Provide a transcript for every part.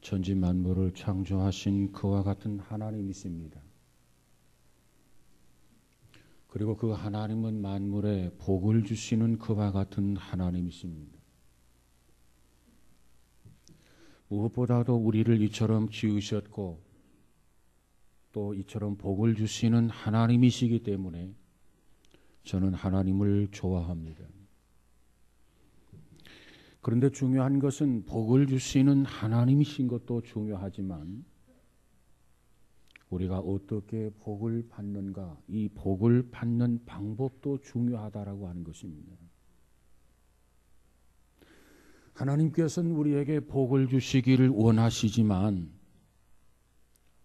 천지 만물을 창조하신 그와 같은 하나님이십니다. 그리고 그 하나님은 만물에 복을 주시는 그와 같은 하나님이십니다. 무엇보다도 우리를 이처럼 지으셨고 또 이처럼 복을 주시는 하나님이시기 때문에 저는 하나님을 좋아합니다. 그런데 중요한 것은 복을 주시는 하나님이신 것도 중요하지만 우리가 어떻게 복을 받는가, 이 복을 받는 방법도 중요하다라고 하는 것입니다. 하나님께서는 우리에게 복을 주시기를 원하시지만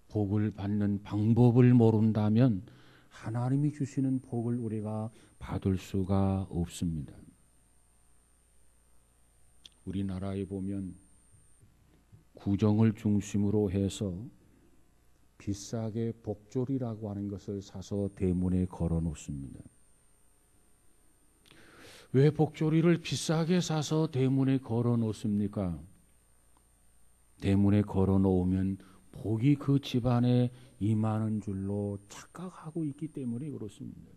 복을 받는 방법을 모른다면 하나님이 주시는 복을 우리가 받을 수가 없습니다. 우리나라에 보면 구정을 중심으로 해서 비싸게 복조리라고 하는 것을 사서 대문에 걸어 놓습니다. 왜 복조리를 비싸게 사서 대문에 걸어 놓습니까? 대문에 걸어 놓으면 복이 그 집안에 임하는 줄로 착각하고 있기 때문에 그렇습니다.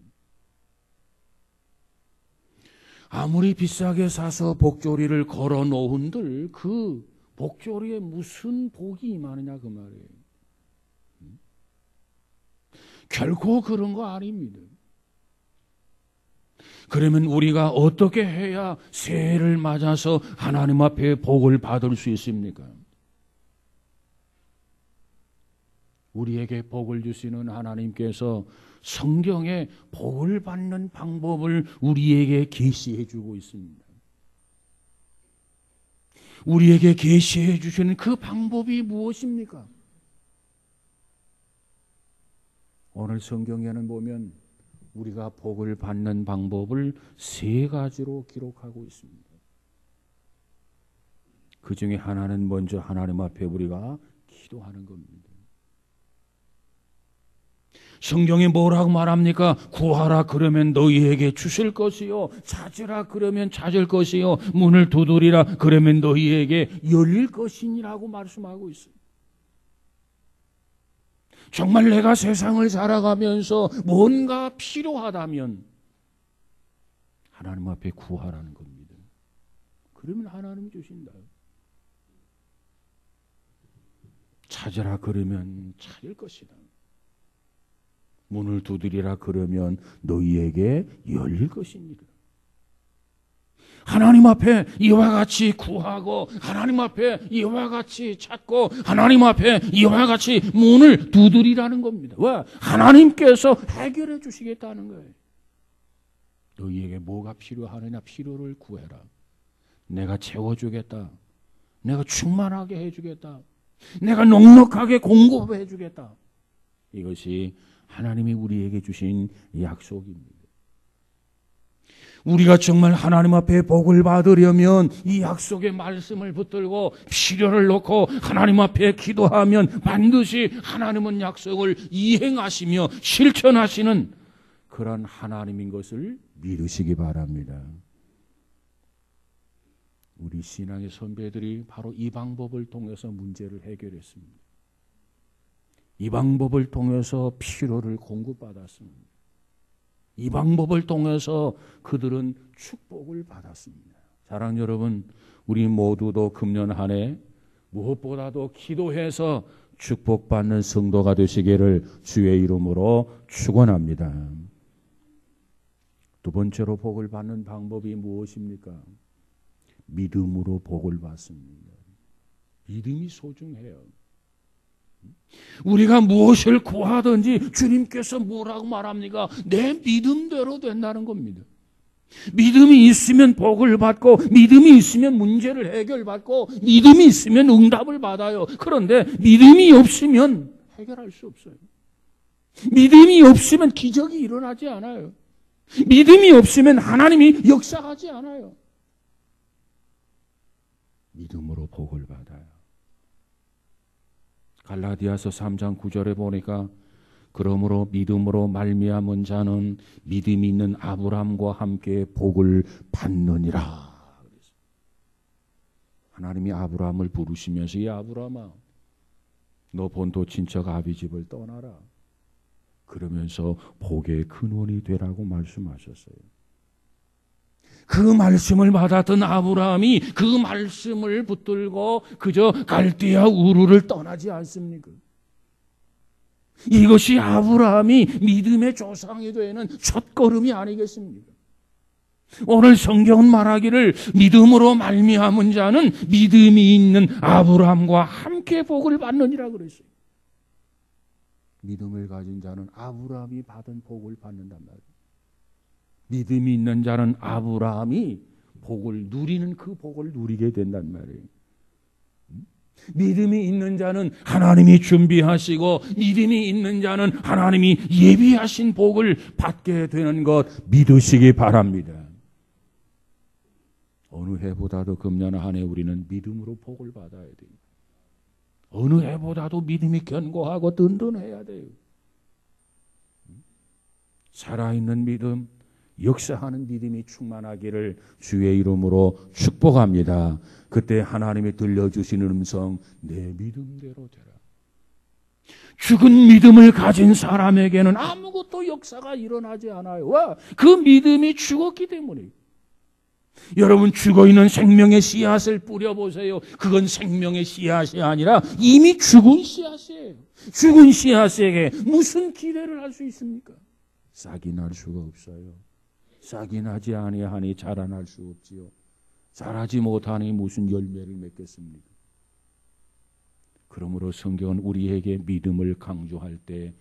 아무리 비싸게 사서 복조리를 걸어 놓은들 그 복조리에 무슨 복이 임하느냐 그 말이에요. 결코 그런 거 아닙니다. 그러면 우리가 어떻게 해야 새해를 맞아서 하나님 앞에 복을 받을 수 있습니까? 우리에게 복을 주시는 하나님께서 성경에 복을 받는 방법을 우리에게 계시해 주고 있습니다. 우리에게 계시해 주시는 그 방법이 무엇입니까? 오늘 성경에는 보면 우리가 복을 받는 방법을 세 가지로 기록하고 있습니다. 그 중에 하나는 먼저 하나님 앞에 우리가 기도하는 겁니다. 성경에 뭐라고 말합니까? 구하라 그러면 너희에게 주실 것이요, 찾으라 그러면 찾을 것이요, 문을 두드리라 그러면 너희에게 열릴 것이니라고 말씀하고 있어요. 정말 내가 세상을 살아가면서 뭔가 필요하다면 하나님 앞에 구하라는 겁니다. 그러면 하나님이 주신다. 찾으라 그러면 찾을 것이다. 문을 두드리라 그러면 너희에게 열릴 것입니다. 하나님 앞에 이와 같이 구하고 하나님 앞에 이와 같이 찾고 하나님 앞에 이와 같이 문을 두드리라는 겁니다. 왜? 하나님께서 해결해 주시겠다는 거예요. 너희에게 뭐가 필요하느냐 필요를 구해라. 내가 채워주겠다. 내가 충만하게 해주겠다. 내가 넉넉하게 공급해 주겠다. 이것이 하나님이 우리에게 주신 약속입니다. 우리가 정말 하나님 앞에 복을 받으려면 이 약속의 말씀을 붙들고 필요를 놓고 하나님 앞에 기도하면 반드시 하나님은 약속을 이행하시며 실천하시는 그런 하나님인 것을 믿으시기 바랍니다. 우리 신앙의 선배들이 바로 이 방법을 통해서 문제를 해결했습니다. 이 방법을 통해서 필요를 공급받았습니다. 이 방법을 통해서 그들은 축복을 받았습니다. 사랑하는 여러분, 우리 모두도 금년 한 해 무엇보다도 기도해서 축복받는 성도가 되시기를 주의 이름으로 축원합니다. 두 번째로 복을 받는 방법이 무엇입니까? 믿음으로 복을 받습니다. 믿음이 소중해요. 우리가 무엇을 구하든지 주님께서 뭐라고 말합니까? 내 믿음대로 된다는 겁니다. 믿음이 있으면 복을 받고 믿음이 있으면 문제를 해결받고 믿음이 있으면 응답을 받아요. 그런데 믿음이 없으면 해결할 수 없어요. 믿음이 없으면 기적이 일어나지 않아요. 믿음이 없으면 하나님이 역사하지 않아요. 믿음으로 복을 받아요. 갈라디아서 3장 9절에 보니까 그러므로 믿음으로 말미암은 자는 믿음이 있는 아브라함과 함께 복을 받느니라. 하나님이 아브라함을 부르시면서 이 아브라함아, 너 본토 친척 아비집을 떠나라. 그러면서 복의 근원이 되라고 말씀하셨어요. 그 말씀을 받았던 아브라함이 그 말씀을 붙들고 그저 갈대아 우르를 떠나지 않습니까? 이것이 아브라함이 믿음의 조상이 되는 첫걸음이 아니겠습니까? 오늘 성경은 말하기를 믿음으로 말미암은 자는 믿음이 있는 아브라함과 함께 복을 받느니라 그랬어요. 믿음을 가진 자는 아브라함이 받은 복을 받는단 말이에요. 믿음이 있는 자는 아브라함이 복을 누리는 그 복을 누리게 된단 말이에요. 믿음이 있는 자는 하나님이 준비하시고 믿음이 있는 자는 하나님이 예비하신 복을 받게 되는 것 믿으시기 바랍니다. 어느 해보다도 금년 한 해 우리는 믿음으로 복을 받아야 돼요. 어느 해보다도 믿음이 견고하고 든든해야 돼요. 살아있는 믿음, 역사하는 믿음이 충만하기를 주의 이름으로 축복합니다. 그때 하나님이 들려주시는 음성, 내 믿음대로 되라. 죽은 믿음을 가진 사람에게는 아무것도 역사가 일어나지 않아요. 와, 그 믿음이 죽었기 때문에. 여러분, 죽어있는 생명의 씨앗을 뿌려보세요. 그건 생명의 씨앗이 아니라 이미 죽은 씨앗이에요. 죽은 씨앗에게 무슨 기대를 할 수 있습니까? 싹이 날 수가 없어요. 싹이 나지 아니하니 자라날 수 없지요. 자라지 못하니 무슨 열매를 맺겠습니까? 그러므로 성경은 우리에게 믿음을 강조할 때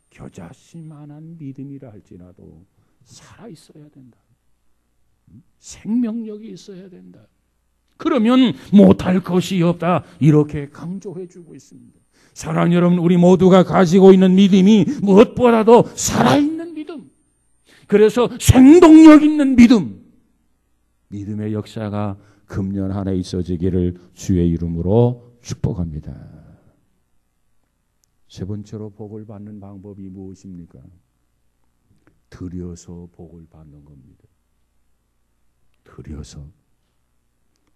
겨자씨만한 믿음이라 할지라도 살아있어야 된다. 생명력이 있어야 된다. 그러면 못할 것이 없다. 이렇게 강조해 주고 있습니다. 사랑하는 여러분, 우리 모두가 가지고 있는 믿음이 무엇보다도 살아있는 믿음. 그래서 생동력 있는 믿음. 믿음의 역사가 금년 한 해 있어지기를 주의 이름으로 축복합니다. 세 번째로 복을 받는 방법이 무엇입니까? 드려서 복을 받는 겁니다. 드려서.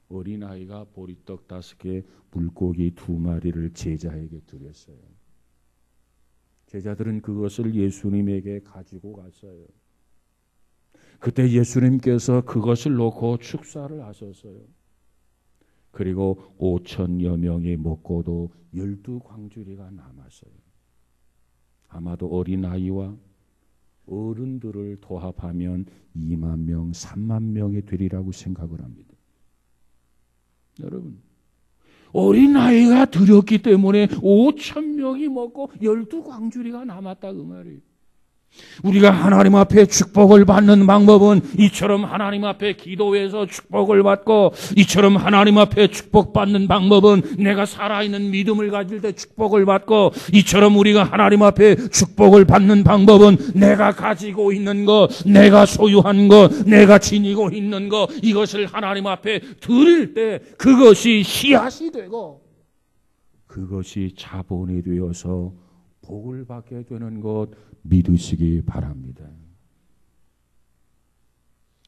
어린아이가 보리떡 5개, 물고기 2마리를 제자에게 드렸어요. 제자들은 그것을 예수님에게 가지고 갔어요. 그때 예수님께서 그것을 놓고 축사를 하셨어요. 그리고 5,000여 명이 먹고도 12광주리가 남았어요. 아마도 어린아이와 어른들을 도합하면 2만 명, 3만 명이 되리라고 생각을 합니다. 여러분, 어린아이가 드렸기 때문에 5,000명이 먹고 12광주리가 남았다 그 말이에요. 우리가 하나님 앞에 축복을 받는 방법은 이처럼 하나님 앞에 기도해서 축복을 받고, 이처럼 하나님 앞에 축복받는 방법은 내가 살아있는 믿음을 가질 때 축복을 받고, 이처럼 우리가 하나님 앞에 축복을 받는 방법은 내가 가지고 있는 것, 내가 소유한 것, 내가 지니고 있는 것, 이것을 하나님 앞에 드릴 때 그것이 씨앗이 되고 그것이 자본이 되어서 복을 받게 되는 것 믿으시기 바랍니다.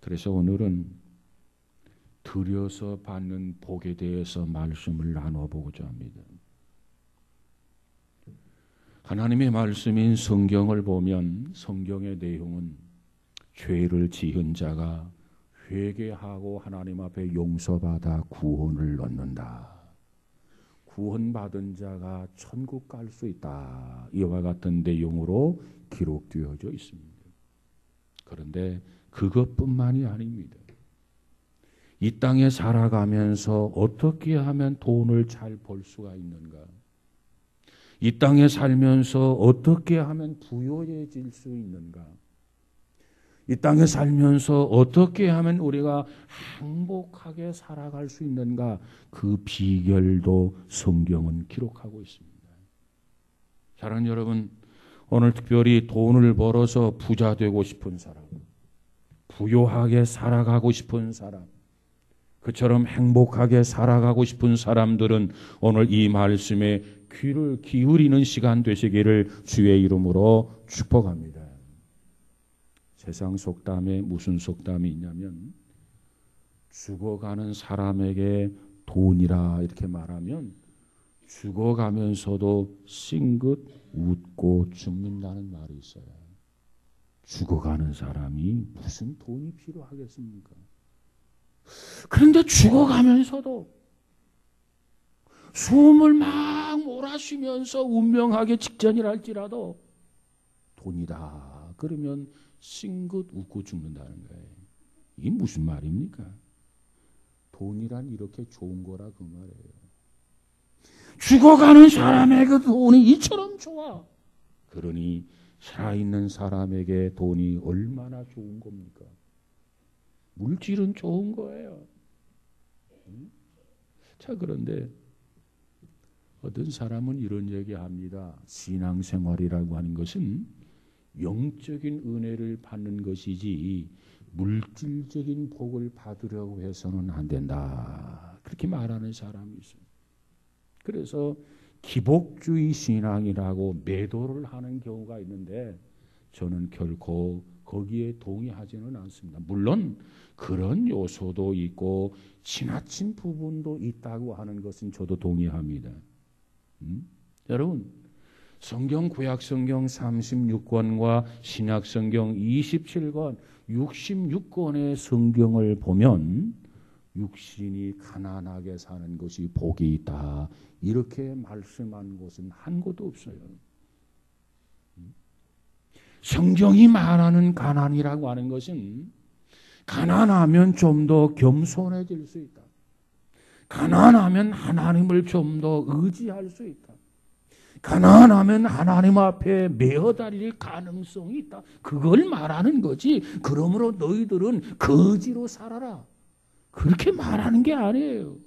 그래서 오늘은 드려서 받는 복에 대해서 말씀을 나눠보고자 합니다. 하나님의 말씀인 성경을 보면 성경의 내용은 죄를 지은 자가 회개하고 하나님 앞에 용서받아 구원을 얻는다. 구원받은 자가 천국 갈 수 있다. 이와 같은 내용으로 기록되어져 있습니다. 그런데 그것뿐만이 아닙니다. 이 땅에 살아가면서 어떻게 하면 돈을 잘 벌 수가 있는가? 이 땅에 살면서 어떻게 하면 부유해질 수 있는가? 이 땅에 살면서 어떻게 하면 우리가 행복하게 살아갈 수 있는가? 그 비결도 성경은 기록하고 있습니다. 사랑하는 여러분, 오늘 특별히 돈을 벌어서 부자 되고 싶은 사람, 부유하게 살아가고 싶은 사람, 그처럼 행복하게 살아가고 싶은 사람들은 오늘 이 말씀에 귀를 기울이는 시간 되시기를 주의 이름으로 축복합니다. 세상 속담에 무슨 속담이 있냐면, 죽어가는 사람에게 돈이라 이렇게 말하면 죽어가면서도 싱긋 웃고 죽는다는 말이 있어요. 죽어가는 사람이 무슨 돈이 필요하겠습니까? 그런데 죽어가면서도 숨을 막 몰아쉬면서 운명하기 직전이랄지라도 돈이다 그러면 싱긋 웃고 죽는다는 거예요. 이게 무슨 말입니까? 돈이란 이렇게 좋은 거라 그 말이에요. 죽어가는 사람에게 돈이 이처럼 좋아. 그러니 살아있는 사람에게 돈이 얼마나 좋은 겁니까? 물질은 좋은 거예요. 자, 그런데 어떤 사람은 이런 얘기합니다. 신앙생활이라고 하는 것은 영적인 은혜를 받는 것이지 물질적인 복을 받으려고 해서는 안 된다. 그렇게 말하는 사람이 있어요. 그래서 기복주의 신앙이라고 매도를 하는 경우가 있는데 저는 결코 거기에 동의하지는 않습니다. 물론 그런 요소도 있고 지나친 부분도 있다고 하는 것은 저도 동의합니다. 여러분, 성경 구약성경 36권과 신약성경 27권, 66권의 성경을 보면 육신이 가난하게 사는 것이 복이 있다. 이렇게 말씀한 곳은 한 곳도 없어요. 성경이 말하는 가난이라고 하는 것은 가난하면 좀 더 겸손해질 수 있다. 가난하면 하나님을 좀 더 의지할 수 있다. 가난하면 하나님 앞에 매어다릴 가능성이 있다. 그걸 말하는 거지. 그러므로 너희들은 거지로 살아라. 그렇게 말하는 게 아니에요.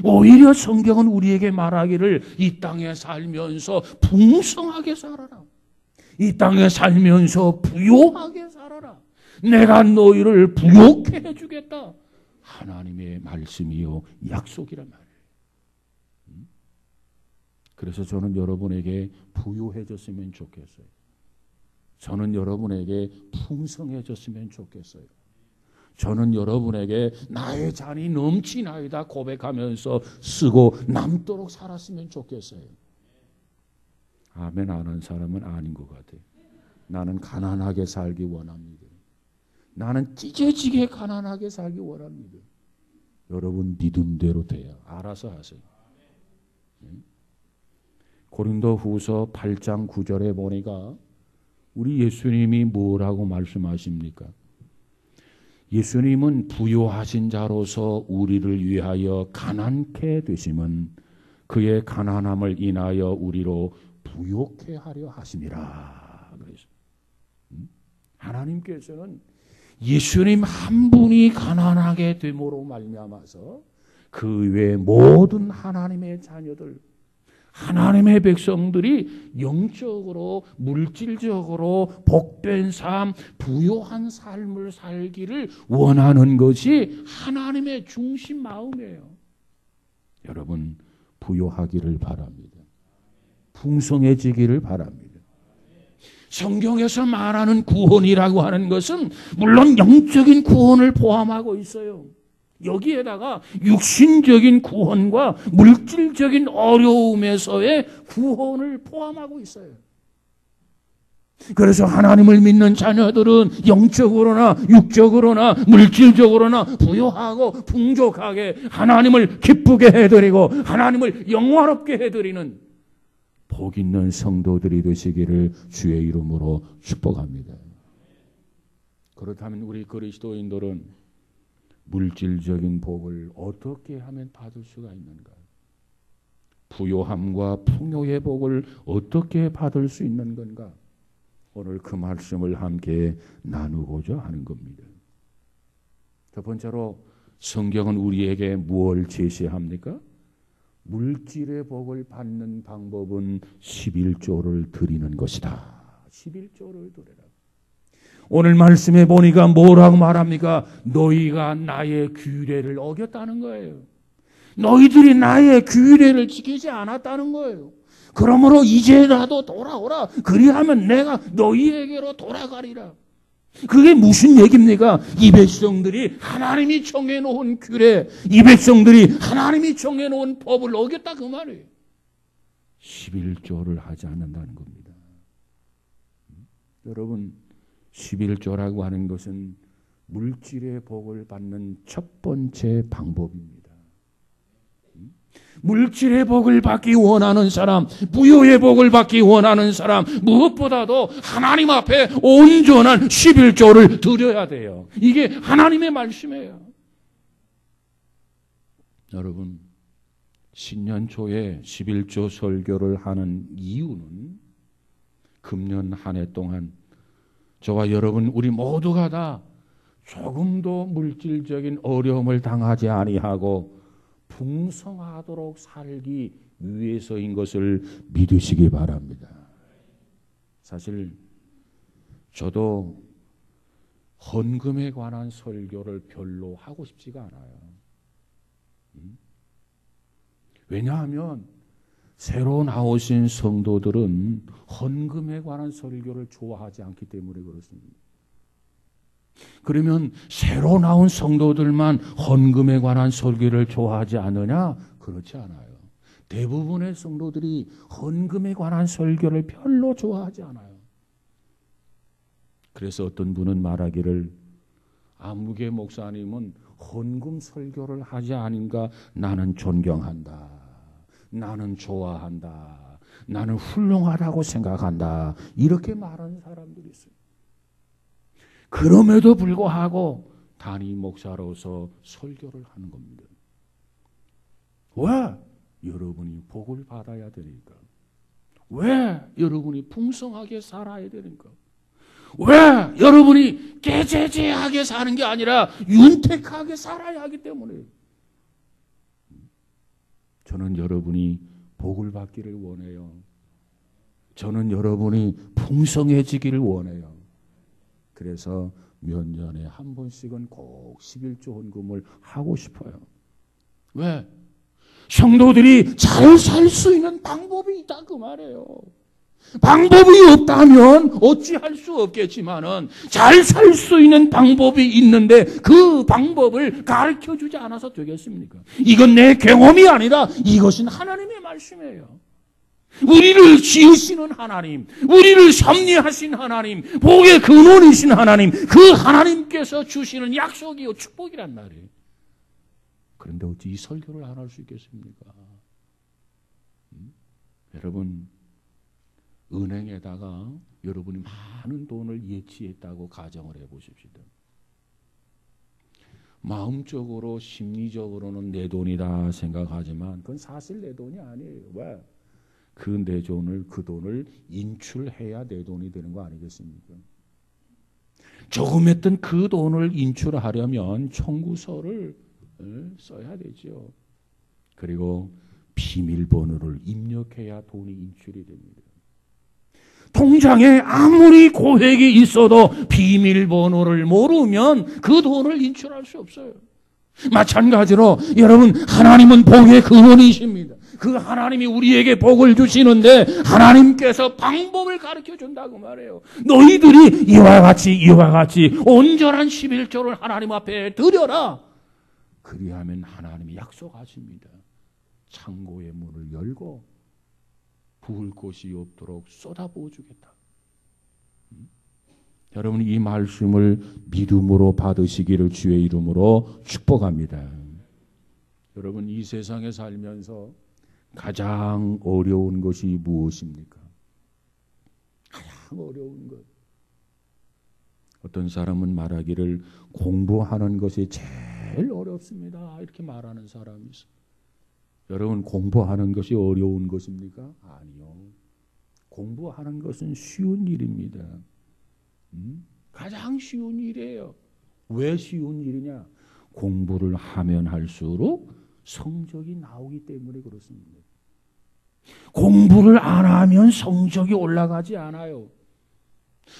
오히려 성경은 우리에게 말하기를 이 땅에 살면서 풍성하게 살아라. 이 땅에 살면서 부요하게 살아라. 내가 너희를 부요케 해주겠다. 하나님의 말씀이요 약속이란 말이에요. 그래서 저는 여러분에게 부요해졌으면 좋겠어요. 저는 여러분에게 풍성해졌으면 좋겠어요. 저는 여러분에게 나의 잔이 넘치나이다 고백하면서 쓰고 남도록 살았으면 좋겠어요. 아멘 안 한 사람은 아닌 것 같아요. 나는 가난하게 살기 원합니다. 나는 찢어지게 가난하게 살기 원합니다. 여러분 믿음대로 돼요. 알아서 하세요. 고린도후서 8장 9절에 보니까 우리 예수님이 뭐라고 말씀하십니까? 예수님은 부요하신 자로서 우리를 위하여 가난케 되심은 그의 가난함을 인하여 우리로 부요케 하려 하심이라. 그래서 하나님께서는 예수님 한 분이 가난하게 됨으로 말미암아서 그 외 모든 하나님의 자녀들, 하나님의 백성들이 영적으로 물질적으로 복된 삶, 부요한 삶을 살기를 원하는 것이 하나님의 중심 마음이에요. 여러분 부요하기를 바랍니다. 풍성해지기를 바랍니다. 성경에서 말하는 구원이라고 하는 것은 물론 영적인 구원을 포함하고 있어요. 여기에다가 육신적인 구원과 물질적인 어려움에서의 구원을 포함하고 있어요. 그래서 하나님을 믿는 자녀들은 영적으로나 육적으로나 물질적으로나 부요하고 풍족하게 하나님을 기쁘게 해드리고 하나님을 영화롭게 해드리는 복 있는 성도들이 되시기를 주의 이름으로 축복합니다. 그렇다면 우리 그리스도인들은 물질적인 복을 어떻게 하면 받을 수가 있는가? 부요함과 풍요의 복을 어떻게 받을 수 있는 건가? 오늘 그 말씀을 함께 나누고자 하는 겁니다. 첫 번째로 성경은 우리에게 무엇을 제시합니까? 물질의 복을 받는 방법은 11조를 드리는 것이다. 11조를 드려라. 오늘 말씀에 보니까 뭐라고 말합니까? 너희가 나의 규례를 어겼다는 거예요. 너희들이 나의 규례를 지키지 않았다는 거예요. 그러므로 이제라도 돌아오라. 그리하면 내가 너희에게로 돌아가리라. 그게 무슨 얘기입니까? 이 백성들이 하나님이 정해놓은 규례, 이 백성들이 하나님이 정해놓은 법을 어겼다 그 말이에요. 11조를 하지 않는다는 겁니다. 여러분, 11조라고 하는 것은 물질의 복을 받는 첫 번째 방법입니다. 물질의 복을 받기 원하는 사람, 부여의 복을 받기 원하는 사람, 무엇보다도 하나님 앞에 온전한 11조를 드려야 돼요. 이게 하나님의 말씀이에요. 여러분, 신년 초에 11조 설교를 하는 이유는 금년 한 해 동안 저와 여러분 우리 모두가 다 조금도 물질적인 어려움을 당하지 아니하고 풍성하도록 살기 위해서인 것을 믿으시기 바랍니다. 사실 저도 헌금에 관한 설교를 별로 하고 싶지가 않아요. 왜냐하면 새로 나오신 성도들은 헌금에 관한 설교를 좋아하지 않기 때문에 그렇습니다. 그러면 새로 나온 성도들만 헌금에 관한 설교를 좋아하지 않느냐? 그렇지 않아요. 대부분의 성도들이 헌금에 관한 설교를 별로 좋아하지 않아요. 그래서 어떤 분은 말하기를 아무개 목사님은 헌금 설교를 하지 않은가 나는 존경한다. 나는 좋아한다. 나는 훌륭하다고 생각한다. 이렇게 말하는 사람들이 있어요. 그럼에도 불구하고 단임 목사로서 설교를 하는 겁니다. 왜? 여러분이 복을 받아야 되니까. 왜? 여러분이 풍성하게 살아야 되니까. 왜? 여러분이 깨제제하게 사는 게 아니라 윤택하게 살아야 하기 때문에. 저는 여러분이 복을 받기를 원해요. 저는 여러분이 풍성해지기를 원해요. 그래서 몇 년에 한 번씩은 꼭 11조 헌금을 하고 싶어요. 왜? 성도들이 잘 살 수 있는 방법이 있다 그 말이에요. 방법이 없다면 어찌할 수 없겠지만은 잘 살 수 있는 방법이 있는데 그 방법을 가르쳐주지 않아서 되겠습니까? 이건 내 경험이 아니라 이것은 하나님의 말씀이에요. 우리를 지으시는 하나님, 우리를 섭리하신 하나님, 복의 근원이신 하나님, 그 하나님께서 주시는 약속이요 축복이란 말이에요. 그런데 어찌 이 설교를 안 할 수 있겠습니까? 여러분, 은행에다가 여러분이 많은 돈을 예치했다고 가정을 해보십시오. 마음적으로 심리적으로는 내 돈이다 생각하지만 그건 사실 내 돈이 아니에요. 왜? 그 돈을 인출해야 내 돈이 되는 거 아니겠습니까? 조금 했던 그 돈을 인출하려면 청구서를 써야 되죠. 그리고 비밀번호를 입력해야 돈이 인출이 됩니다. 통장에 아무리 고액이 있어도 비밀번호를 모르면 그 돈을 인출할 수 없어요. 마찬가지로 여러분, 하나님은 복의 근원이십니다. 그 하나님이 우리에게 복을 주시는데 하나님께서 방법을 가르쳐 준다고 말해요. 너희들이 이와 같이 온전한 11조를 하나님 앞에 드려라. 그리하면 하나님이 약속하십니다. 창고의 문을 열고 부을 곳이 없도록 쏟아부어 주겠다. 여러분, 이 말씀을 믿음으로 받으시기를 주의 이름으로 축복합니다. 여러분, 이 세상에 살면서 가장 어려운 것이 무엇입니까? 가장 어려운 것. 어떤 사람은 말하기를 공부하는 것이 제일 어렵습니다. 이렇게 말하는 사람이 있어요. 여러분, 공부하는 것이 어려운 것입니까? 아니요. 공부하는 것은 쉬운 일입니다. 가장 쉬운 일이에요. 왜 쉬운 일이냐? 공부를 하면 할수록 성적이 나오기 때문에 그렇습니다. 공부를 안 하면 성적이 올라가지 않아요.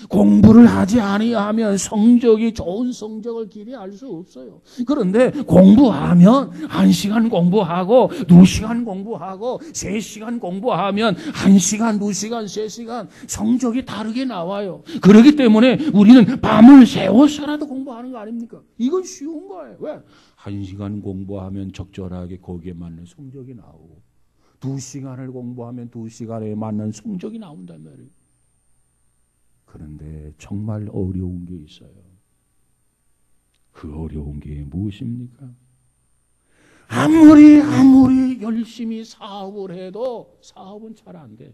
공부를 하지 아니하면 좋은 성적을 기대할 수 없어요. 그런데 공부하면 1시간 공부하고 2시간 공부하고 3시간 공부하면 1시간, 2시간, 3시간 성적이 다르게 나와요. 그렇기 때문에 우리는 밤을 새워서라도 공부하는 거 아닙니까? 이건 쉬운 거예요. 왜? 1시간 공부하면 적절하게 거기에 맞는 성적이 나오고 2시간을 공부하면 2시간에 맞는 성적이 나온단 말이에요. 그런데 정말 어려운 게 있어요. 그 어려운 게 무엇입니까? 아무리 열심히 사업을 해도 사업은 잘 안 돼.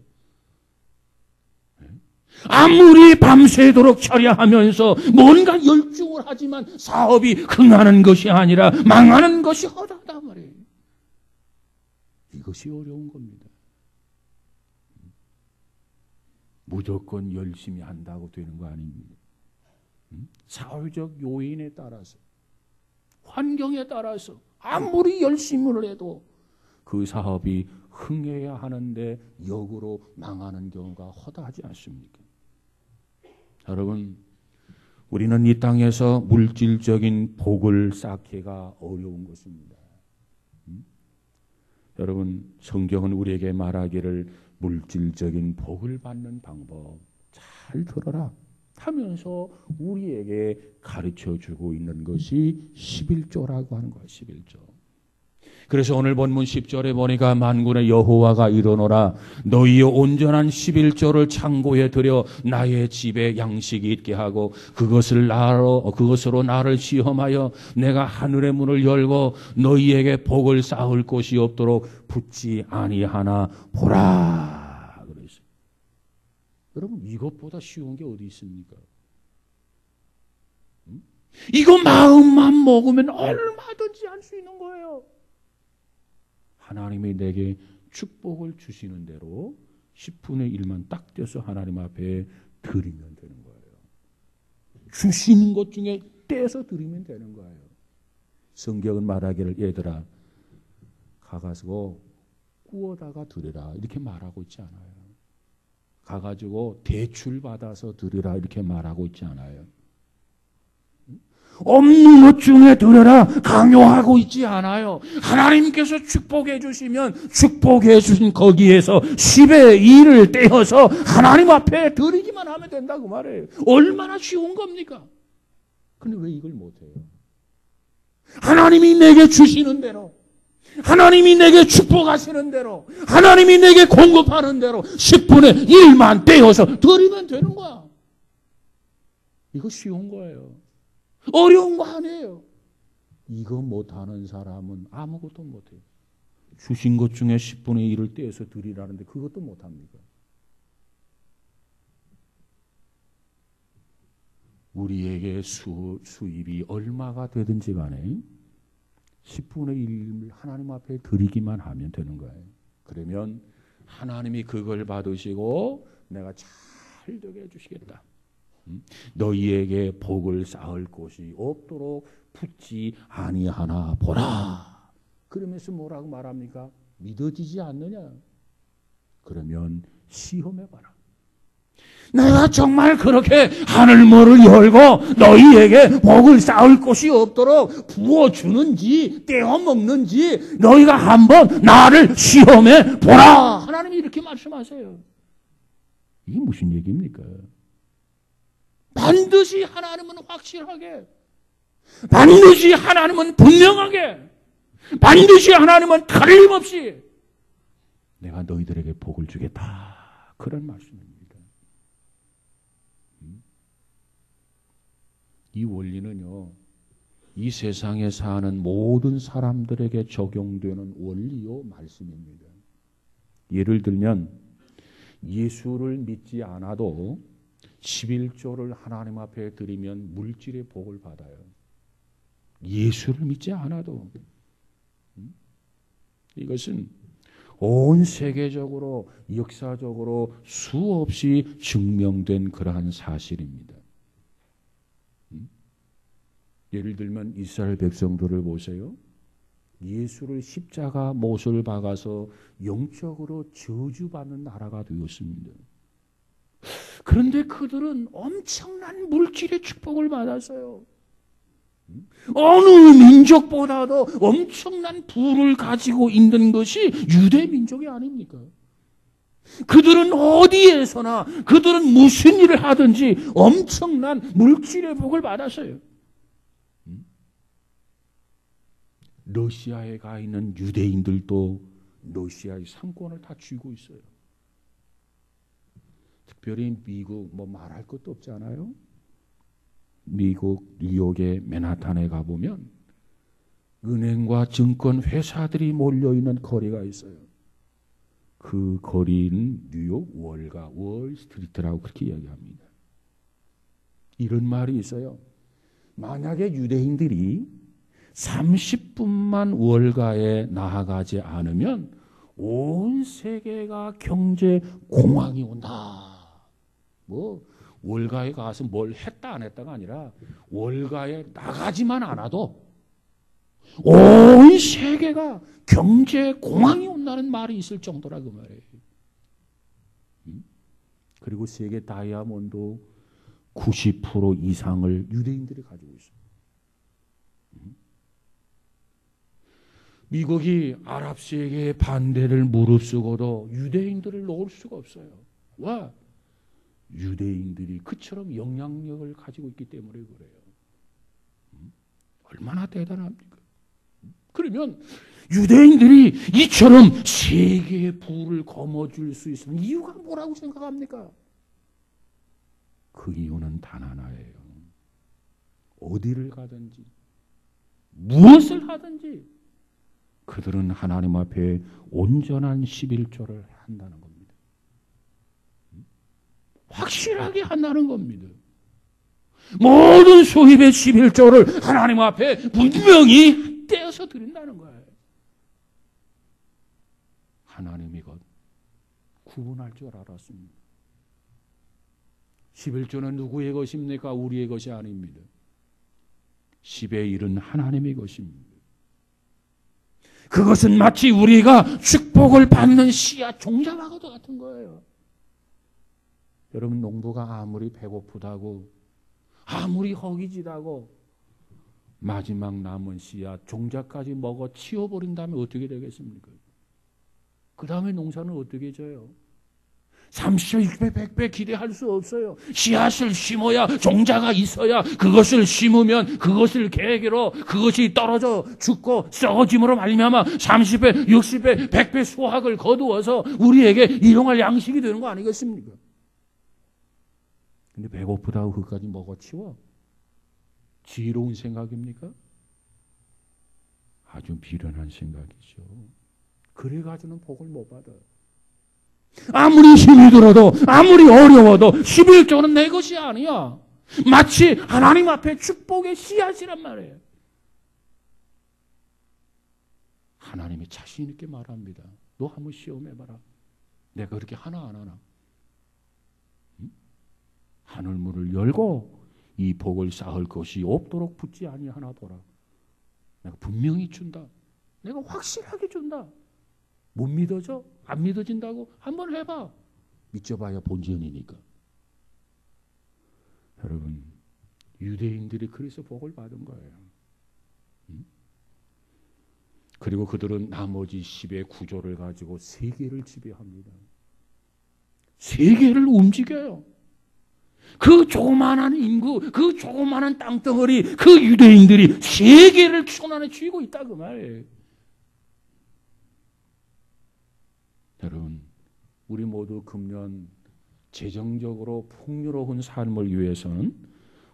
아무리 밤새도록 처리하면서 뭔가 열중을 하지만 사업이 흥하는 것이 아니라 망하는 것이 허다하단 말이에요. 이것이 어려운 겁니다. 무조건 열심히 한다고 되는 거 아닙니다. 사회적 요인에 따라서, 환경에 따라서 아무리 열심을 해도 그 사업이 흥해야 하는데 역으로 망하는 경우가 허다하지 않습니까? 여러분, 우리는 이 땅에서 물질적인 복을 쌓기가 어려운 것입니다. 여러분, 성경은 우리에게 말하기를 물질적인 복을 받는 방법 잘 들어라 하면서 우리에게 가르쳐주고 있는 것이 11조라고 하는 거예요. 11조. 그래서 오늘 본문 10절에 보니까 만군의 여호와가 이르노라 너희의 온전한 11조를 창고에 들여 나의 집에 양식이 있게 하고 그것으로 나를 시험하여 내가 하늘의 문을 열고 너희에게 복을 쌓을 곳이 없도록 붙지 아니하나 보라. 그랬어요. 여러분, 이것보다 쉬운 게 어디 있습니까? 이거 마음만 먹으면 얼마든지 할 수 있는 거예요. 하나님이 내게 축복을 주시는 대로 10분의 1만 딱 떼서 하나님 앞에 드리면 되는 거예요. 주시는 것 중에 떼서 드리면 되는 거예요. 성경은 말하기를 얘들아 가가지고 구워다가 드리라 이렇게 말하고 있지 않아요. 가가지고 대출 받아서 드리라 이렇게 말하고 있지 않아요. 없는 것 중에 드려라 강요하고 있지 않아요. 하나님께서 축복해 주시면 축복해 주신 거기에서 10의 1을 떼어서 하나님 앞에 드리기만 하면 된다고 말해요. 얼마나 쉬운 겁니까? 근데 왜 이걸 못해요? 하나님이 내게 주시는 대로, 하나님이 내게 축복하시는 대로, 하나님이 내게 공급하는 대로 10분의 1만 떼어서 드리면 되는 거야. 이거 쉬운 거예요. 어려운 거 아니에요. 이거 못하는 사람은 아무것도 못해요. 주신 것 중에 10분의 1을 떼어서 드리라는데 그것도 못합니까? 우리에게 수입이 얼마가 되든지 간에 10분의 1을 하나님 앞에 드리기만 하면 되는 거예요. 그러면 하나님이 그걸 받으시고 내가 잘 되게 해주시겠다. 너희에게 복을 쌓을 곳이 없도록 붙지 아니하나 보라. 그러면서 뭐라고 말합니까? 믿어지지 않느냐? 그러면 시험해봐라. 내가 정말 그렇게 하늘문을 열고 너희에게 복을 쌓을 곳이 없도록 부어주는지 떼어먹는지 너희가 한번 나를 시험해 보라. 하나님이 이렇게 말씀하세요. 이게 무슨 얘기입니까? 반드시 하나님은 확실하게, 반드시 하나님은 분명하게, 반드시 하나님은 틀림없이 내가 너희들에게 복을 주겠다. 그런 말씀입니다. 이 원리는요, 이 세상에 사는 모든 사람들에게 적용되는 원리요 말씀입니다. 예를 들면 예수를 믿지 않아도 11조를 하나님 앞에 드리면 물질의 복을 받아요. 예수를 믿지 않아도. 이것은 온 세계적으로 역사적으로 수없이 증명된 그러한 사실입니다. 예를 들면 이스라엘 백성들을 보세요. 예수를 십자가 못을 박아서 영적으로 저주받는 나라가 되었습니다. 그런데 그들은 엄청난 물질의 축복을 받았어요. 어느 민족보다도 엄청난 부를 가지고 있는 것이 유대 민족이 아닙니까? 그들은 어디에서나 그들은 무슨 일을 하든지 엄청난 물질의 복을 받았어요. 러시아에 가 있는 유대인들도 러시아의 상권을 다 쥐고 있어요. 특별히 미국 뭐 말할 것도 없잖아요. 미국 뉴욕의 맨하탄에 가보면 은행과 증권 회사들이 몰려있는 거리가 있어요. 그 거리는 뉴욕 월가 월스트리트라고 그렇게 이야기합니다. 이런 말이 있어요. 만약에 유대인들이 30분만 월가에 나아가지 않으면 온 세계가 경제 공황이 온다. 뭐 월가에 가서 뭘 했다 안 했다가 아니라 월가에 나가지만 않아도 온 세계가 경제 공황이 온다는 말이 있을 정도라 그 말이에요. 그리고 세계 다이아몬드 90% 이상을 유대인들이 가지고 있어요. 미국이 아랍 세계의 반대를 무릅쓰고도 유대인들을 놓을 수가 없어요. 왜? 유대인들이 그처럼 영향력을 가지고 있기 때문에 그래요. 얼마나 대단합니까? 그러면 유대인들이 이처럼 세계의 부를 거머쥘 수 있는 이유가 뭐라고 생각합니까? 그 이유는 단 하나예요. 어디를 가든지 무엇을 하든지 그들은 하나님 앞에 온전한 11조를 한다는 겁니다. 확실하게 한다는 겁니다. 모든 소입의 11조를 하나님 앞에 분명히 떼어서 드린다는 거예요. 하나님이 곧 구분할 줄 알았습니다. 11조는 누구의 것입니까? 우리의 것이 아닙니다. 10의 1은 하나님의 것입니다. 그것은 마치 우리가 축복을 받는 씨앗 종자와도 같은 거예요. 여러분 농부가 아무리 배고프다고 아무리 허기지다고 마지막 남은 씨앗 종자까지 먹어 치워버린다면 어떻게 되겠습니까? 그 다음에 농사는 어떻게 져요? 30배, 60배, 100배 기대할 수 없어요. 씨앗을 심어야 종자가 있어야 그것을 심으면 그것을 계기로 그것이 떨어져 죽고 썩어짐으로 말미암아 30배, 60배, 100배 수확을 거두어서 우리에게 일용할 양식이 되는 거 아니겠습니까? 근데 배고프다고 그것까지 먹어치워? 지혜로운 생각입니까? 아주 비련한 생각이죠. 그래가지고는 복을 못 받아요. 아무리 힘이 들어도 아무리 어려워도 11조는 내 것이 아니야. 마치 하나님 앞에 축복의 씨앗이란 말이에요. 하나님이 자신 있게 말합니다. 너 한번 시험해봐라. 내가 그렇게 하나 안 하나? 하늘문을 열고 이 복을 쌓을 것이 없도록 붙지 아니하나 보라. 내가 분명히 준다. 내가 확실하게 준다. 못 믿어져? 안 믿어진다고? 한번 해봐. 믿져봐야 본전이니까. 여러분, 유대인들이 그래서 복을 받은 거예요. 그리고 그들은 나머지 10의 구조를 가지고 세계를 지배합니다. 세계를 움직여요. 그 조그마한 인구, 그 조그마한 땅덩어리, 그 유대인들이 세계를 손 안에 쥐고 있다 그 말이에요. 여러분, 우리 모두 금년 재정적으로 풍요로운 삶을 위해서는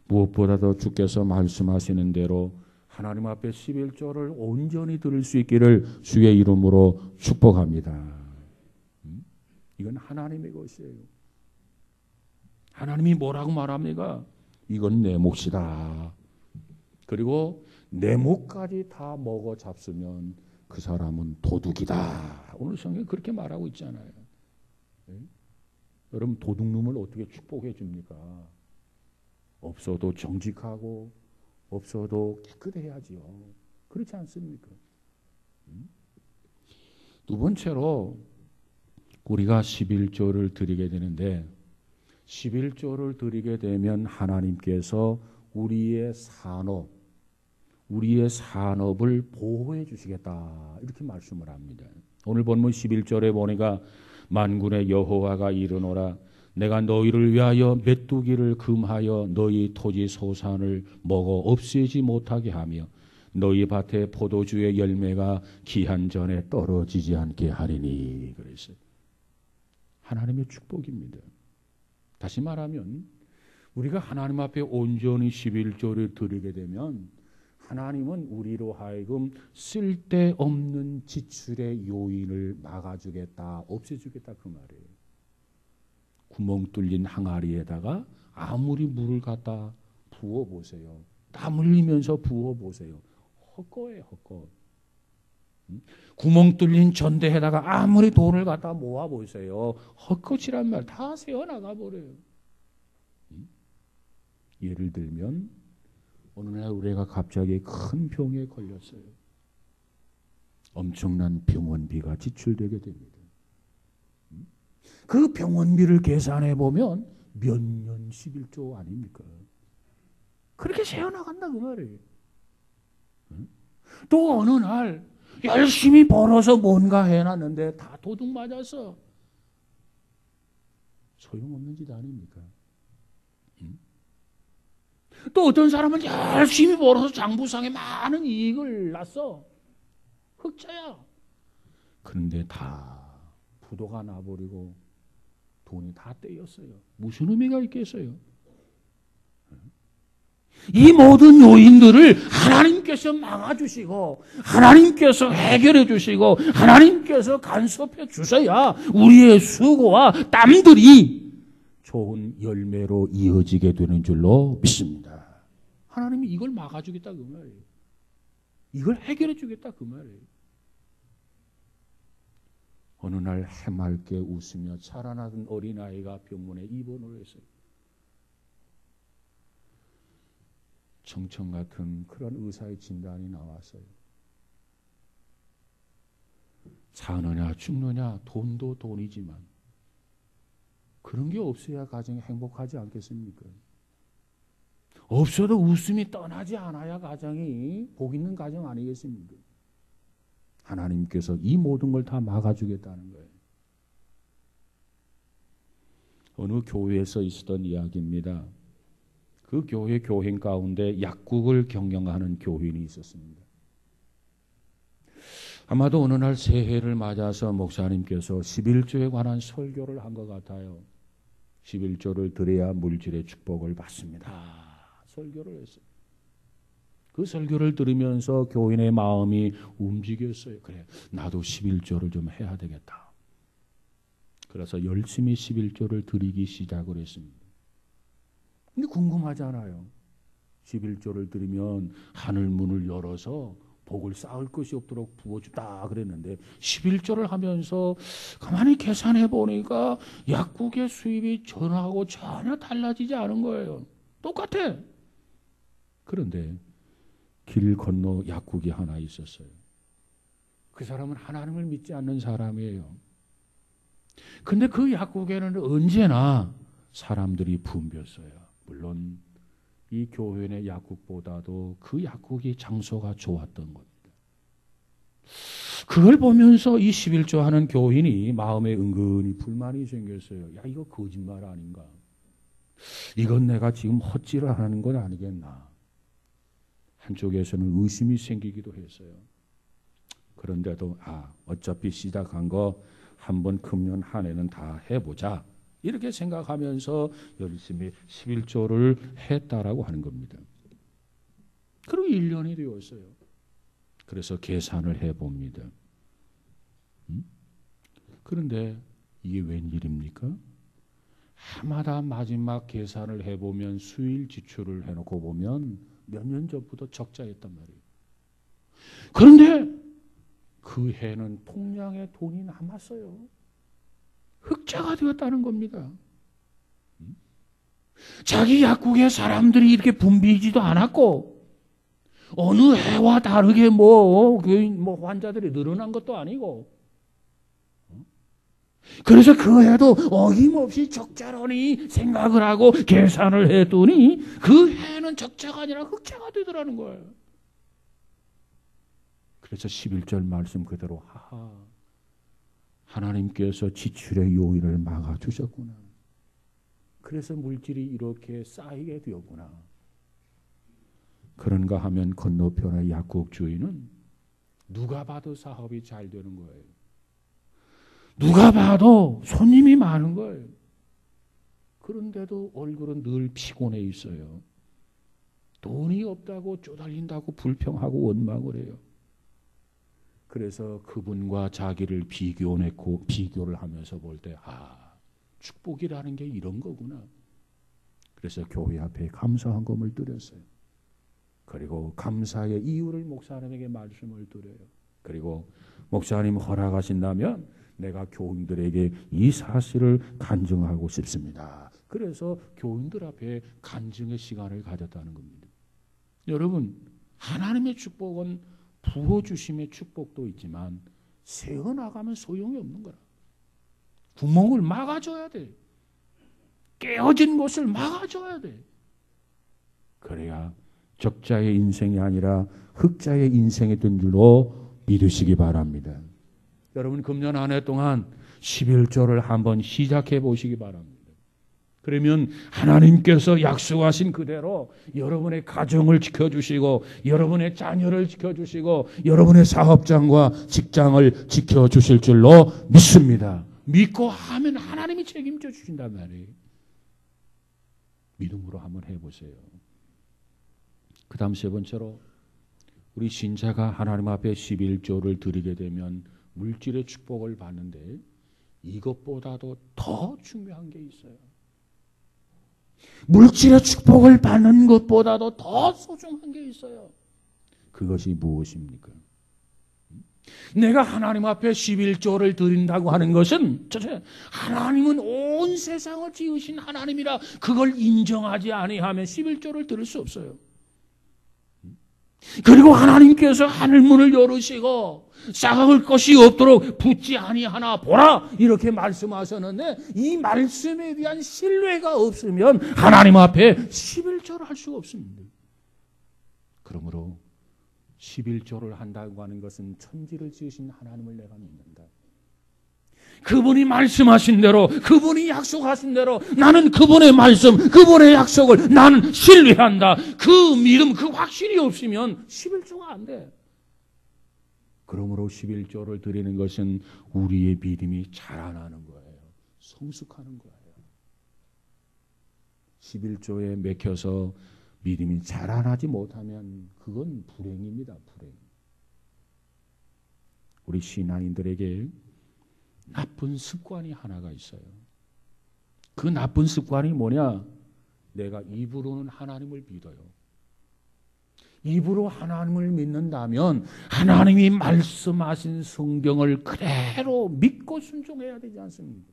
무엇보다도 주께서 말씀하시는 대로 하나님 앞에 11조를 온전히 드릴 수 있기를 주의 이름으로 축복합니다. 이건 하나님의 것이에요. 하나님이 뭐라고 말합니까? 이건 내 몫이다. 그리고 내 몫까지 다 먹어 잡수면 그 사람은 도둑이다. 오늘 성경이 그렇게 말하고 있잖아요. 네? 여러분 도둑놈을 어떻게 축복해 줍니까? 없어도 정직하고 없어도 깨끗해야지요. 그렇지 않습니까? 두 번째로 우리가 11조를 드리게 되는데 11조를 드리게 되면 하나님께서 우리의 산업을 보호해 주시겠다. 이렇게 말씀을 합니다. 오늘 본문 11절에 보니까 만군의 여호와가 이르노라 내가 너희를 위하여 메뚜기를 금하여 너희 토지 소산을 먹어 없애지 못하게 하며 너희 밭의 포도주의 열매가 기한 전에 떨어지지 않게 하리니. 그랬어요. 하나님의 축복입니다. 다시 말하면 우리가 하나님 앞에 온전히 11조를 드리게 되면 하나님은 우리로 하여금 쓸데없는 지출의 요인을 막아주겠다, 없애주겠다 그 말이에요. 구멍 뚫린 항아리에다가 아무리 물을 갖다 부어보세요. 땀 흘리면서 부어보세요. 헛거예요, 헛거. 구멍 뚫린 전대에다가 아무리 돈을 갖다 모아보세요. 헛것이란 말 다 새어나가 버려요. 예를 들면 어느 날 우리가 갑자기 큰 병에 걸렸어요. 엄청난 병원비가 지출되게 됩니다. 그 병원비를 계산해 보면 몇 년 11조 아닙니까? 그렇게 새어나간다 그 말이에요. 또 어느 날 열심히 벌어서 뭔가 해놨는데 다 도둑 맞았어. 소용없는 짓 아닙니까? 또 어떤 사람은 열심히 벌어서 장부상에 많은 이익을 났어. 흑자야. 그런데 다 부도가 나버리고 돈이 다 떼였어요. 무슨 의미가 있겠어요? 이 모든 요인들을 하나님께서 막아주시고 하나님께서 해결해 주시고 하나님께서 간섭해 주셔야 우리의 수고와 땀들이 좋은 열매로 이어지게 되는 줄로 믿습니다. 하나님이 이걸 막아주겠다 그 말이에요. 이걸 해결해 주겠다 그 말이에요. 어느 날 해맑게 웃으며 자라나던 어린아이가 병원에 입원을 했어요. 청청 같은 그런 의사의 진단이 나왔어요. 사느냐 죽느냐 돈도 돈이지만 그런 게 없어야 가정이 행복하지 않겠습니까? 없어도 웃음이 떠나지 않아야 가정이 복 있는 가정 아니겠습니까? 하나님께서 이 모든 걸 다 막아주겠다는 거예요. 어느 교회에서 있었던 이야기입니다. 그 교회 교인 가운데 약국을 경영하는 교인이 있었습니다. 아마도 어느 날 새해를 맞아서 목사님께서 11조에 관한 설교를 한 것 같아요. 11조를 드려야 물질의 축복을 받습니다. 설교를 했어요. 그 설교를 들으면서 교인의 마음이 움직였어요. 그래, 나도 11조를 좀 해야 되겠다. 그래서 열심히 11조를 드리기 시작을 했습니다. 근데 궁금하잖아요. 11조를 드리면 하늘 문을 열어서 복을 쌓을 것이 없도록 부어주다 그랬는데 11조를 하면서 가만히 계산해 보니까 약국의 수입이 전하고 전혀 달라지지 않은 거예요. 똑같아. 그런데 길 건너 약국이 하나 있었어요. 그 사람은 하나님을 믿지 않는 사람이에요. 근데 그 약국에는 언제나 사람들이 붐볐어요. 물론 이 교회의 약국보다도 그 약국이 장소가 좋았던 겁니다. 그걸 보면서 이 11조 하는 교인이 마음에 은근히 불만이 생겼어요. 야, 이거 거짓말 아닌가? 이건 내가 지금 헛짓을 하는 건 아니겠나? 한쪽에서는 의심이 생기기도 했어요. 그런데도 어차피 시작한 거 한번 금년 한 해는 다 해보자. 이렇게 생각하면서 열심히 11조를 했다라고 하는 겁니다. 그리고 1년이 되었어요. 그래서 계산을 해봅니다. 그런데 이게 웬일입니까? 해마다 마지막 계산을 해보면 수일 지출을 해놓고 보면 몇 년 전부터 적자였단 말이에요. 그런데 그 해는 통장에 돈이 남았어요. 흑자가 되었다는 겁니다. 자기 약국에 사람들이 이렇게 붐비지도 않았고 어느 해와 다르게 환자들이 늘어난 것도 아니고 그래서 그 해도 어김없이 적자라니 생각을 하고 계산을 했더니 그 해는 적자가 아니라 흑자가 되더라는 거예요. 그래서 11절 말씀 그대로 하나님께서 지출의 요인을 막아주셨구나. 그래서 물질이 이렇게 쌓이게 되었구나. 그런가 하면 건너편의 약국 주인은 누가 봐도 사업이 잘 되는 거예요. 누가 봐도 손님이 많은 거예요. 그런데도 얼굴은 늘 피곤해 있어요. 돈이 없다고 쪼달린다고 불평하고 원망을 해요. 그래서 그분과 자기를 비교를 하면서 볼 때 축복이라는 게 이런 거구나. 그래서 교회 앞에 감사 헌금을 드렸어요. 그리고 감사의 이유를 목사님에게 말씀을 드려요. 그리고 목사님 허락하신다면 내가 교인들에게 이 사실을 간증하고 싶습니다. 그래서 교인들 앞에 간증의 시간을 가졌다는 겁니다. 여러분, 하나님의 축복은 부어주심의 축복도 있지만 새어나가면 소용이 없는 거라. 구멍을 막아줘야 돼. 깨어진 곳을 막아줘야 돼. 그래야 적자의 인생이 아니라 흑자의 인생이 된 줄로 믿으시기 바랍니다. 여러분, 금년 한 해 동안 11조를 한번 시작해 보시기 바랍니다. 그러면 하나님께서 약속하신 그대로 여러분의 가정을 지켜주시고 여러분의 자녀를 지켜주시고 여러분의 사업장과 직장을 지켜주실 줄로 믿습니다. 믿고 하면 하나님이 책임져 주신단 말이에요. 믿음으로 한번 해보세요. 그 다음 세 번째로 우리 신자가 하나님 앞에 11조를 드리게 되면 물질의 축복을 받는데 이것보다도 더 중요한 게 있어요. 물질의 축복을 받는 것보다도 더 소중한 게 있어요. 그것이 무엇입니까? 내가 하나님 앞에 11조를 드린다고 하는 것은 하나님은 온 세상을 지으신 하나님이라 그걸 인정하지 아니하면 11조를 드릴 수 없어요. 그리고 하나님께서 하늘문을 열으시고 싹을 것이 없도록 붙지 아니하나 보라 이렇게 말씀하셨는데 이 말씀에 대한 신뢰가 없으면 하나님 앞에 11조를 할 수가 없습니다. 그러므로 11조를 한다고 하는 것은 천지를 지으신 하나님을 내가 믿는다. 그분이 말씀하신 대로 그분이 약속하신 대로 나는 그분의 말씀 그분의 약속을 나는 신뢰한다. 그 믿음 그 확신이 없으면 11조가 안 돼. 그러므로 11조를 드리는 것은 우리의 믿음이 자라나는 거예요. 성숙하는 거예요. 11조에 맥혀서 믿음이 자라나지 못하면 그건 불행입니다. 불행. 우리 신앙인들에게 나쁜 습관이 하나가 있어요. 그 나쁜 습관이 뭐냐? 내가 입으로는 하나님을 믿어요. 입으로 하나님을 믿는다면 하나님이 말씀하신 성경을 그대로 믿고 순종해야 되지 않습니까?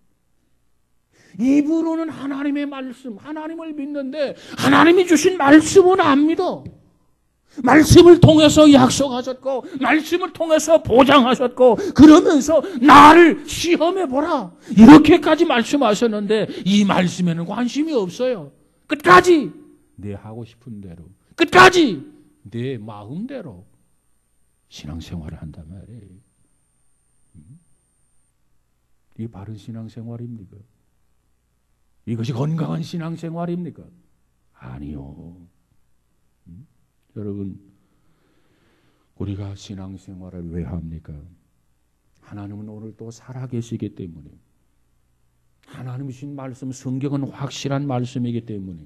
입으로는 하나님의 말씀, 하나님을 믿는데 하나님이 주신 말씀은 안 믿어. 말씀을 통해서 약속하셨고 말씀을 통해서 보장하셨고 그러면서 나를 시험해 보라 이렇게까지 말씀하셨는데 이 말씀에는 관심이 없어요. 끝까지 내 하고 싶은 대로 끝까지 내 마음대로 신앙생활을 한단 말이에요. 이게 바른 신앙생활입니까? 이것이 건강한 신앙생활입니까? 아니요. 여러분, 우리가 신앙생활을 왜 합니까? 하나님은 오늘 또 살아계시기 때문에 하나님 주신 말씀, 성경은 확실한 말씀이기 때문에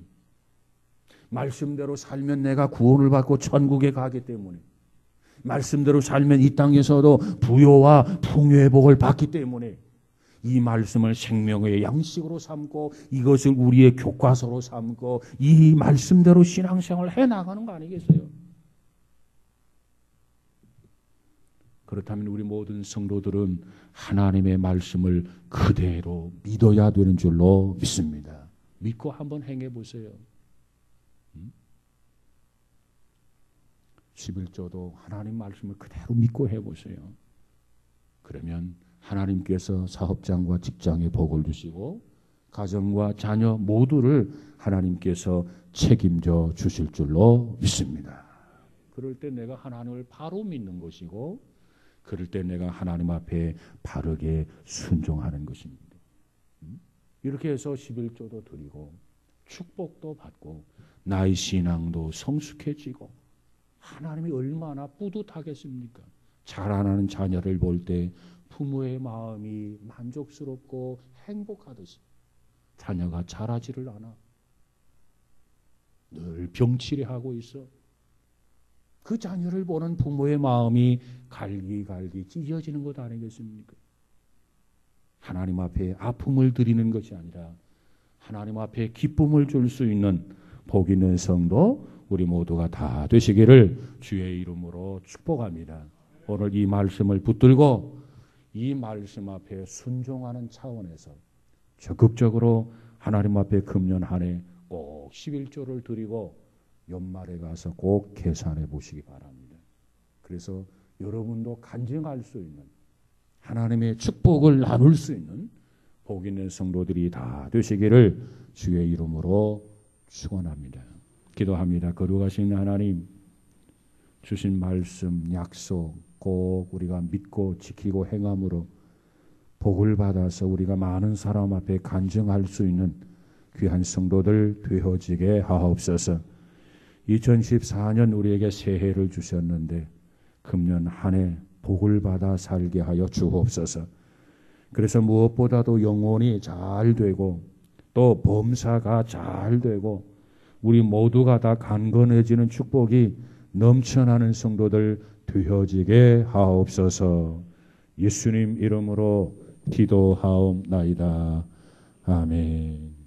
말씀대로 살면 내가 구원을 받고 천국에 가기 때문에 말씀대로 살면 이 땅에서도 부요와 풍요의 복을 받기 때문에 이 말씀을 생명의 양식으로 삼고 이것을 우리의 교과서로 삼고 이 말씀대로 신앙생활을 해나가는 거 아니겠어요? 그렇다면 우리 모든 성도들은 하나님의 말씀을 그대로 믿어야 되는 줄로 믿습니다. 믿고 한번 행해 보세요. 11조도 하나님 말씀을 그대로 믿고 해보세요. 그러면 하나님께서 사업장과 직장에 복을 주시고 가정과 자녀 모두를 하나님께서 책임져 주실 줄로 믿습니다. 그럴 때 내가 하나님을 바로 믿는 것이고 그럴 때 내가 하나님 앞에 바르게 순종하는 것입니다. 이렇게 해서 11조도 드리고 축복도 받고 나의 신앙도 성숙해지고 하나님이 얼마나 뿌듯하겠습니까? 자라나는 자녀를 볼 때 부모의 마음이 만족스럽고 행복하듯이 자녀가 자라지를 않아. 늘 병치레하고 있어. 그 자녀를 보는 부모의 마음이 갈기갈기 찢어지는 것 아니겠습니까? 하나님 앞에 아픔을 드리는 것이 아니라 하나님 앞에 기쁨을 줄 수 있는 복 있는 성도 우리 모두가 다 되시기를 주의 이름으로 축복합니다. 오늘 이 말씀을 붙들고 이 말씀 앞에 순종하는 차원에서 적극적으로 하나님 앞에 금년 한 해 꼭 11조를 드리고 연말에 가서 꼭 계산해 보시기 바랍니다. 그래서 여러분도 간증할 수 있는 하나님의 축복을 나눌 수 있는 복 있는 성도들이 다 되시기를 주의 이름으로 축원합니다. 기도합니다. 거룩하신 하나님, 주신 말씀, 약속 꼭 우리가 믿고 지키고 행함으로 복을 받아서 우리가 많은 사람 앞에 간증할 수 있는 귀한 성도들 되어지게 하옵소서. 2014년 우리에게 새해를 주셨는데 금년 한 해 복을 받아 살게 하여 주옵소서. 그래서 무엇보다도 영혼이 잘 되고 또 범사가 잘 되고 우리 모두가 다 강건해지는 축복이 넘쳐나는 성도들 되어지게 하옵소서. 예수님 이름으로 기도하옵나이다. 아멘.